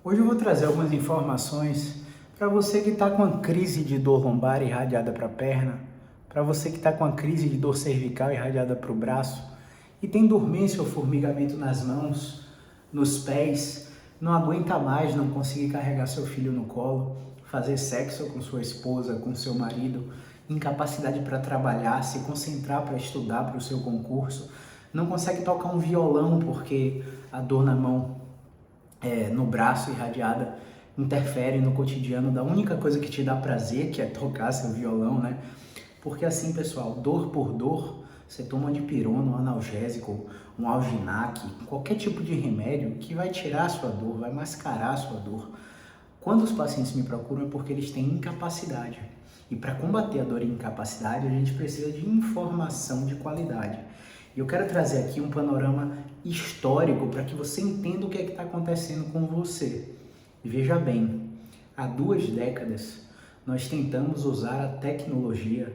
Hoje eu vou trazer algumas informações para você que está com a crise de dor lombar irradiada para a perna, para você que está com a crise de dor cervical irradiada para o braço e tem dormência ou formigamento nas mãos, nos pés, não aguenta mais não conseguir carregar seu filho no colo, fazer sexo com sua esposa, com seu marido, incapacidade para trabalhar, se concentrar para estudar para o seu concurso, não consegue tocar um violão porque a dor na mão no braço irradiada interfere no cotidiano da única coisa que te dá prazer, que é tocar seu violão, né? Porque assim, pessoal, dor por dor, você toma um dipirona, um analgésico, um alginac, qualquer tipo de remédio que vai tirar a sua dor, vai mascarar a sua dor. Quando os pacientes me procuram é porque eles têm incapacidade. E para combater a dor e incapacidade, a gente precisa de informação de qualidade. E eu quero trazer aqui um panorama histórico para que você entenda o que é que está acontecendo com você. E veja bem, há 2 décadas nós tentamos usar a tecnologia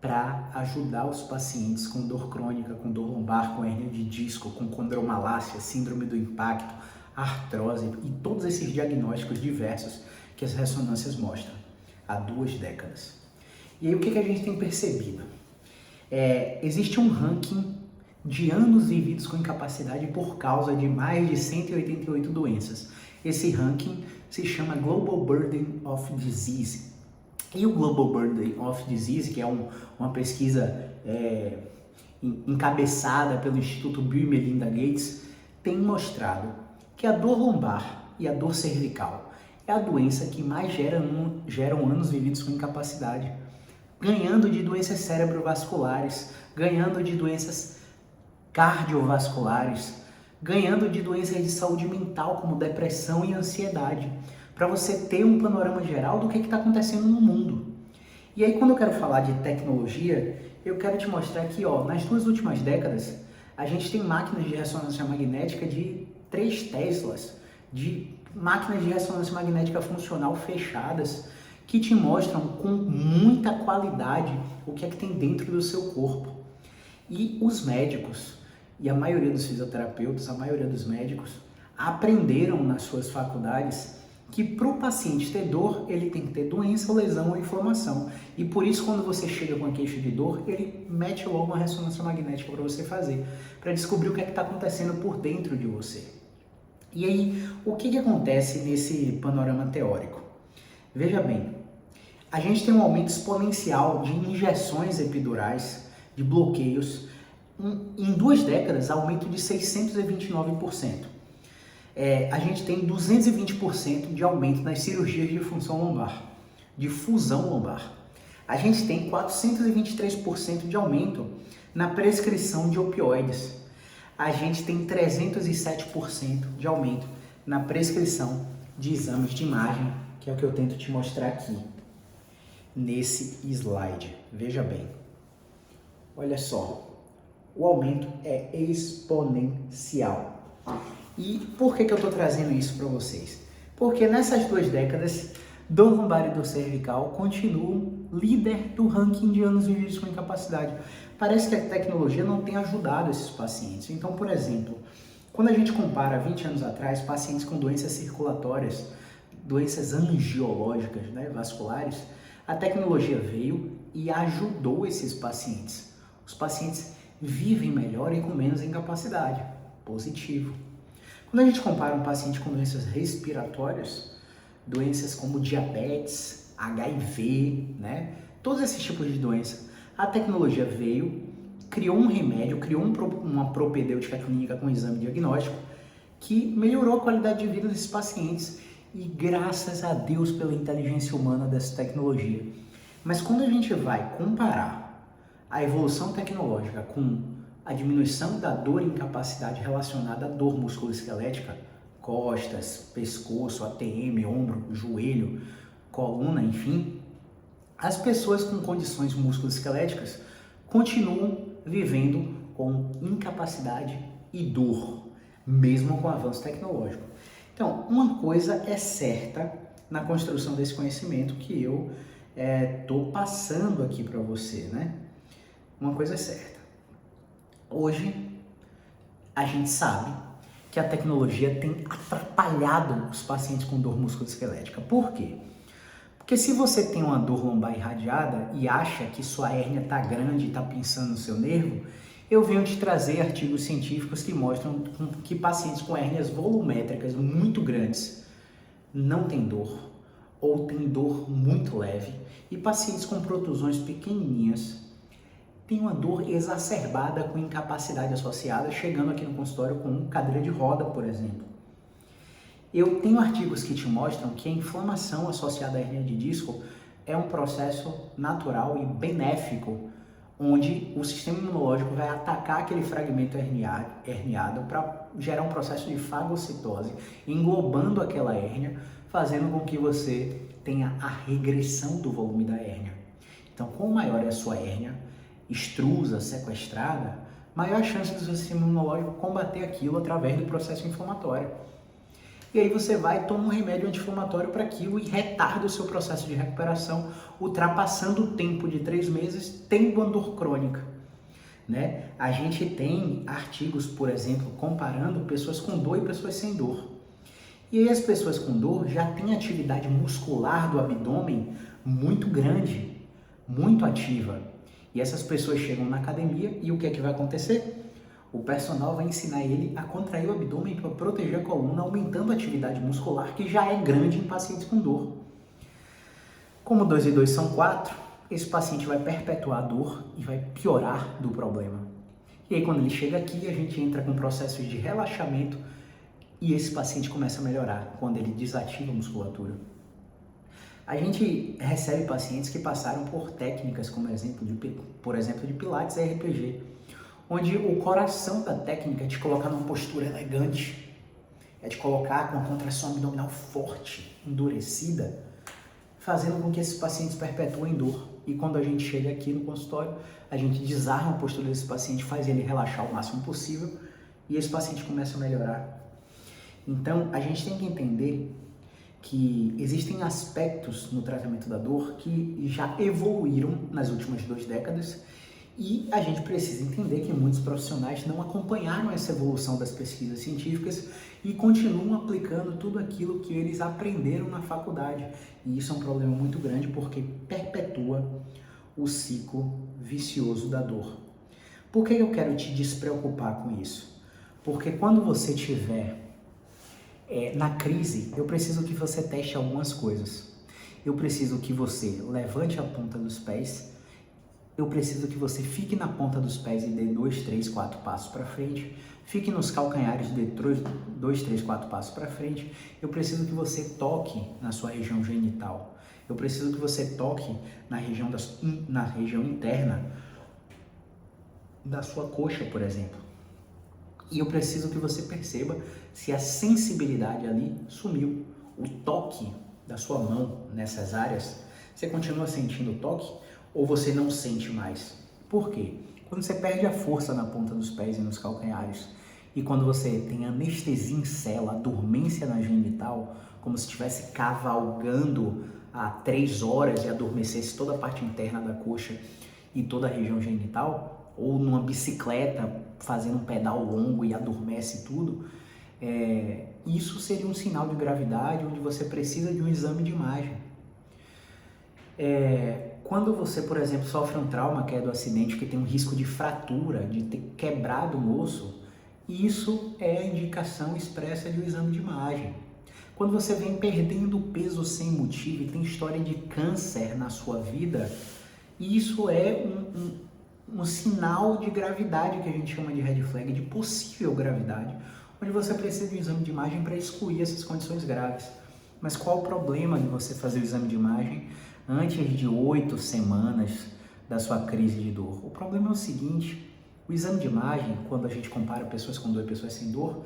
para ajudar os pacientes com dor crônica, com dor lombar, com hernia de disco, com condromalácia, síndrome do impacto, artrose e todos esses diagnósticos diversos que as ressonâncias mostram há 2 décadas. E aí o que a gente tem percebido? Existe um ranking de anos vividos com incapacidade por causa de mais de 188 doenças. Esse ranking se chama Global Burden of Disease. E o Global Burden of Disease, que é uma pesquisa encabeçada pelo Instituto Bill e Melinda Gates, tem mostrado que a dor lombar e a dor cervical é a doença que mais geram anos vividos com incapacidade, ganhando de doenças cerebrovasculares, ganhando de doenças cardiovasculares, ganhando de doenças de saúde mental como depressão e ansiedade, para você ter um panorama geral do que está acontecendo no mundo. E aí quando eu quero falar de tecnologia, eu quero te mostrar que nas 2 últimas décadas, a gente tem máquinas de ressonância magnética de 3 Teslas, de máquinas de ressonância magnética funcional fechadas, que te mostram com muita qualidade o que é que tem dentro do seu corpo. E os médicos, e a maioria dos fisioterapeutas, a maioria dos médicos, aprenderam nas suas faculdades que para o paciente ter dor, ele tem que ter doença, lesão ou inflamação. E por isso, quando você chega com a queixa de dor, ele mete logo uma ressonância magnética para você fazer, para descobrir o que é que está acontecendo por dentro de você. E aí, o que acontece nesse panorama teórico? Veja bem, a gente tem um aumento exponencial de injeções epidurais, de bloqueios, em 2 décadas, aumento de 629%. A gente tem 220% de aumento nas cirurgias de função lombar, de fusão lombar. A gente tem 423% de aumento na prescrição de opioides. A gente tem 307% de aumento na prescrição de exames de imagem, que é o que eu tento te mostrar aqui, nesse slide. Veja bem, olha só, o aumento é exponencial. E por que eu estou trazendo isso para vocês? Porque nessas 2 décadas, dor lombar e dor cervical continuam líder do ranking de anos vividos com incapacidade. Parece que a tecnologia não tem ajudado esses pacientes. Então, por exemplo, quando a gente compara 20 anos atrás, pacientes com doenças circulatórias, doenças angiológicas, vasculares, a tecnologia veio e ajudou esses pacientes. Os pacientes vivem melhor e com menos incapacidade. Positivo. Quando a gente compara um paciente com doenças respiratórias, doenças como diabetes, HIV, todos esses tipos de doença, a tecnologia veio, criou um remédio, criou uma propedêutica clínica com exame diagnóstico que melhorou a qualidade de vida desses pacientes e graças a Deus pela inteligência humana dessa tecnologia. Mas quando a gente vai comparar a evolução tecnológica com a diminuição da dor e incapacidade relacionada à dor musculoesquelética, costas, pescoço, ATM, ombro, joelho, coluna, enfim, as pessoas com condições musculoesqueléticas continuam vivendo com incapacidade e dor, mesmo com o avanço tecnológico. Então, uma coisa é certa na construção desse conhecimento que eu estou passando aqui para você, Uma coisa é certa. Hoje, a gente sabe que a tecnologia tem atrapalhado os pacientes com dor musculoesquelética. Por quê? Porque se você tem uma dor lombar irradiada e acha que sua hérnia está grande e está pinçando no seu nervo, eu venho te trazer artigos científicos que mostram que pacientes com hérnias volumétricas muito grandes não têm dor ou têm dor muito leve, e pacientes com protusões pequenininhas têm uma dor exacerbada com incapacidade associada, chegando aqui no consultório com cadeira de roda, por exemplo. Eu tenho artigos que te mostram que a inflamação associada à hérnia de disco é um processo natural e benéfico, onde o sistema imunológico vai atacar aquele fragmento herniado para gerar um processo de fagocitose, englobando aquela hérnia, fazendo com que você tenha a regressão do volume da hérnia. Então, quanto maior é a sua hérnia, extrusa, sequestrada, maior a chance do seu sistema imunológico combater aquilo através do processo inflamatório. E aí você vai, toma um remédio anti-inflamatório para aquilo e retarda o seu processo de recuperação, ultrapassando o tempo de 3 meses, tendo uma dor crônica. Né? A gente tem artigos, por exemplo, comparando pessoas com dor e pessoas sem dor. E aí as pessoas com dor já têm atividade muscular do abdômen muito grande, muito ativa. E essas pessoas chegam na academia e o que é que vai acontecer? O personal vai ensinar ele a contrair o abdômen para proteger a coluna, aumentando a atividade muscular que já é grande em pacientes com dor. Como 2 e 2 são 4, esse paciente vai perpetuar a dor e vai piorar do problema. E aí quando ele chega aqui, a gente entra com processos de relaxamento e esse paciente começa a melhorar quando ele desativa a musculatura. A gente recebe pacientes que passaram por técnicas como por exemplo de Pilates e RPG, onde o coração da técnica é te colocar numa postura elegante, é te colocar com uma contração abdominal forte, endurecida, fazendo com que esses pacientes perpetuem dor. E quando a gente chega aqui no consultório, a gente desarma a postura desse paciente, faz ele relaxar o máximo possível e esse paciente começa a melhorar. Então, a gente tem que entender que existem aspectos no tratamento da dor que já evoluíram nas últimas 2 décadas e a gente precisa entender que muitos profissionais não acompanharam essa evolução das pesquisas científicas e continuam aplicando tudo aquilo que eles aprenderam na faculdade. E isso é um problema muito grande porque perpetua o ciclo vicioso da dor. Por que eu quero te despreocupar com isso? Porque quando você tiver na crise, eu preciso que você teste algumas coisas. Eu preciso que você levante a ponta dos pés. Eu preciso que você fique na ponta dos pés e dê 2, 3, 4 passos para frente. Fique nos calcanhares e dê 2, 3, 4 passos para frente. Eu preciso que você toque na sua região genital. Eu preciso que você toque na região interna da sua coxa, por exemplo. E eu preciso que você perceba se a sensibilidade ali sumiu. O toque da sua mão nessas áreas, você continua sentindo o toque ou você não sente mais? Por quê? Quando você perde a força na ponta dos pés e nos calcanhares e quando você tem anestesia em cela, dormência na genital, como se estivesse cavalgando há 3 horas e adormecesse toda a parte interna da coxa e toda a região genital, ou numa bicicleta fazendo um pedal longo e adormece tudo, isso seria um sinal de gravidade onde você precisa de um exame de imagem. Quando você, por exemplo, sofre um trauma, que é do acidente, que tem um risco de fratura, de ter quebrado o osso, isso é a indicação expressa de um exame de imagem. Quando você vem perdendo peso sem motivo e tem história de câncer na sua vida, isso é um sinal de gravidade que a gente chama de red flag, de possível gravidade, onde você precisa de um exame de imagem para excluir essas condições graves. Mas qual o problema de você fazer o exame de imagem antes de 8 semanas da sua crise de dor? O problema é o seguinte: o exame de imagem, quando a gente compara pessoas com dor e pessoas sem dor,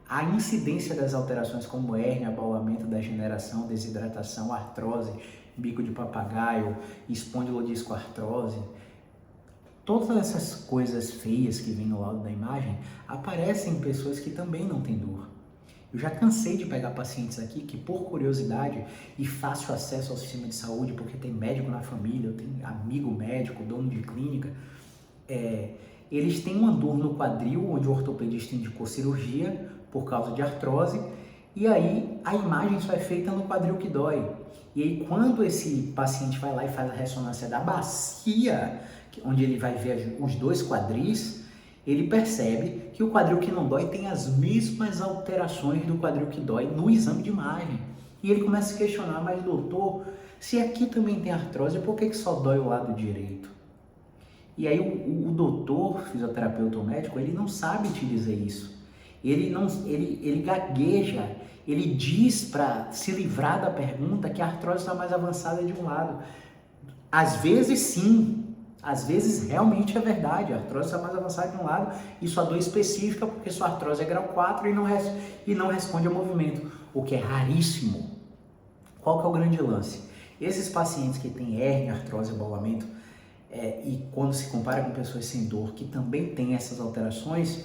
a incidência das alterações como hérnia, abaulamento, degeneração, desidratação, artrose, bico de papagaio, espondilodiscoartrose, todas essas coisas feias que vêm no lado da imagem aparecem em pessoas que também não têm dor. Eu já cansei de pegar pacientes aqui que, por curiosidade e fácil acesso ao sistema de saúde, porque tem médico na família, eu tenho amigo médico, dono de clínica, eles têm uma dor no quadril, onde o ortopedista indicou cirurgia, por causa de artrose, e aí a imagem só é feita no quadril que dói. E aí quando esse paciente vai lá e faz a ressonância da bacia, onde ele vai ver os dois quadris, ele percebe que o quadril que não dói tem as mesmas alterações do quadril que dói no exame de imagem. E ele começa a se questionar, mas doutor, se aqui também tem artrose, por que só dói o lado direito? E aí o doutor, fisioterapeuta ou médico, ele não sabe te dizer isso. Ele gagueja, ele diz para se livrar da pergunta que a artrose está mais avançada de um lado. Às vezes sim, às vezes realmente é verdade, a artrose está mais avançada de um lado e sua dor específica porque sua artrose é grau 4 e não responde ao movimento, o que é raríssimo. Qual que é o grande lance? Esses pacientes que têm hérnia, artrose, abolamento, e quando se compara com pessoas sem dor, que também têm essas alterações,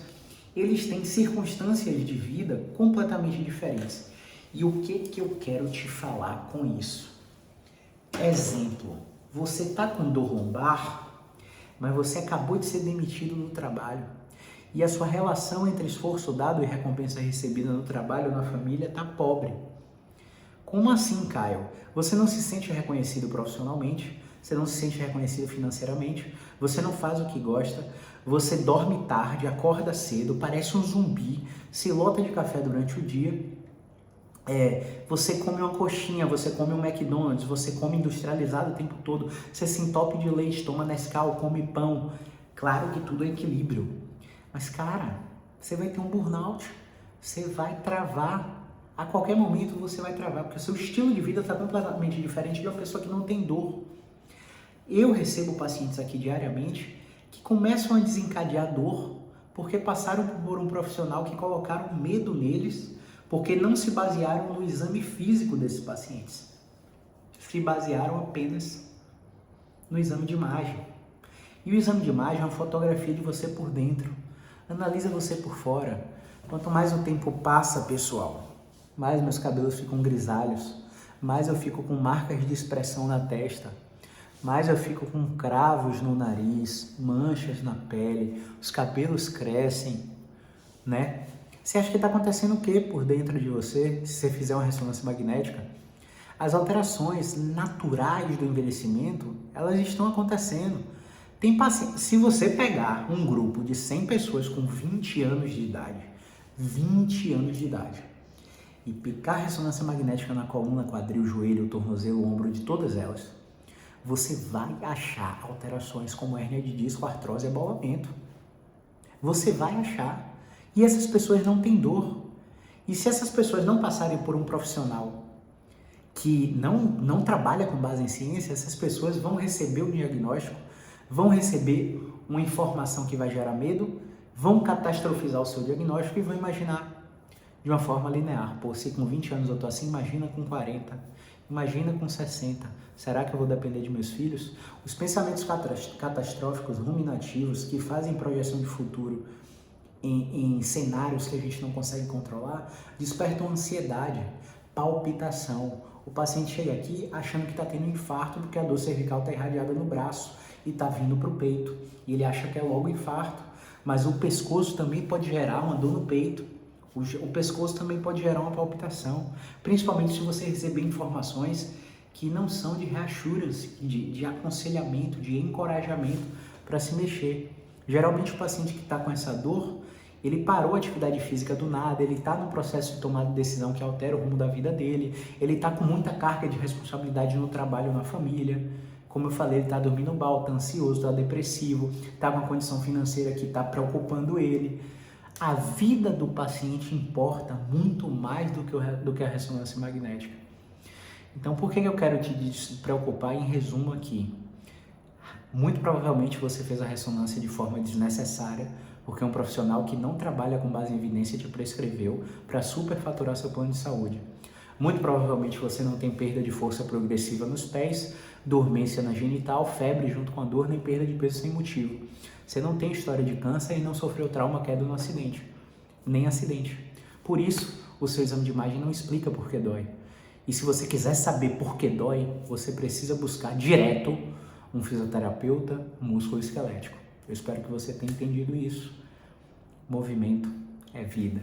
eles têm circunstâncias de vida completamente diferentes. E o que eu quero te falar com isso? Exemplo, você está com dor lombar, mas você acabou de ser demitido do trabalho e a sua relação entre esforço dado e recompensa recebida no trabalho ou na família está pobre. Como assim, Caio? Você não se sente reconhecido profissionalmente, você não se sente reconhecido financeiramente, você não faz o que gosta, você dorme tarde, acorda cedo, parece um zumbi, se lota de café durante o dia, você come uma coxinha, você come um McDonald's, você come industrializado o tempo todo, você se entope de leite, toma Nescau, come pão. Claro que tudo é equilíbrio, mas cara, você vai ter um burnout, você vai travar. A qualquer momento você vai travar, porque o seu estilo de vida está completamente diferente de uma pessoa que não tem dor. Eu recebo pacientes aqui diariamente que começam a desencadear dor porque passaram por um profissional que colocaram medo neles, porque não se basearam no exame físico desses pacientes. Se basearam apenas no exame de imagem. E o exame de imagem é uma fotografia de você por dentro. Analisa você por fora. Quanto mais o tempo passa, pessoal, mais meus cabelos ficam grisalhos, mais eu fico com marcas de expressão na testa, mais eu fico com cravos no nariz, manchas na pele, os cabelos crescem, né? Você acha que está acontecendo o que por dentro de você, se você fizer uma ressonância magnética? As alterações naturais do envelhecimento, elas estão acontecendo. Se você pegar um grupo de 100 pessoas com 20 anos de idade, e picar ressonância magnética na coluna, quadril, joelho, tornozelo, ombro de todas elas, você vai achar alterações como hérnia de disco, artrose e abolamento. Você vai achar. E essas pessoas não têm dor. E se essas pessoas não passarem por um profissional que não trabalha com base em ciência, essas pessoas vão receber o diagnóstico, vão receber uma informação que vai gerar medo, vão catastrofizar o seu diagnóstico e vão imaginar de uma forma linear. Pô, se com 20 anos eu tô assim, imagina com 40, imagina com 60. Será que eu vou depender de meus filhos? Os pensamentos catastróficos, ruminativos, que fazem projeção de futuro em cenários que a gente não consegue controlar, despertam ansiedade, palpitação. O paciente chega aqui achando que está tendo um infarto porque a dor cervical está irradiada no braço e está vindo para o peito. E ele acha que é logo infarto, mas o pescoço também pode gerar uma dor no peito. O pescoço também pode gerar uma palpitação, principalmente se você receber informações que não são de reassurance, de aconselhamento, de encorajamento para se mexer. Geralmente o paciente que está com essa dor, ele parou a atividade física do nada, ele está num processo de tomada de decisão que altera o rumo da vida dele, ele está com muita carga de responsabilidade no trabalho, na família. Como eu falei, ele está dormindo mal, está ansioso, está depressivo, está com uma condição financeira que está preocupando ele. A vida do paciente importa muito mais do que a ressonância magnética. Então, por que eu quero te preocupar? Em resumo aqui, muito provavelmente você fez a ressonância de forma desnecessária, porque um profissional que não trabalha com base em evidência te prescreveu para superfaturar seu plano de saúde. Muito provavelmente você não tem perda de força progressiva nos pés, dormência na genital, febre junto com a dor, nem perda de peso sem motivo. Você não tem história de câncer e não sofreu trauma, queda no acidente, nem acidente. Por isso, o seu exame de imagem não explica por que dói. E se você quiser saber por que dói, você precisa buscar direto um fisioterapeuta músculo-esquelético. Eu espero que você tenha entendido isso. Movimento é vida.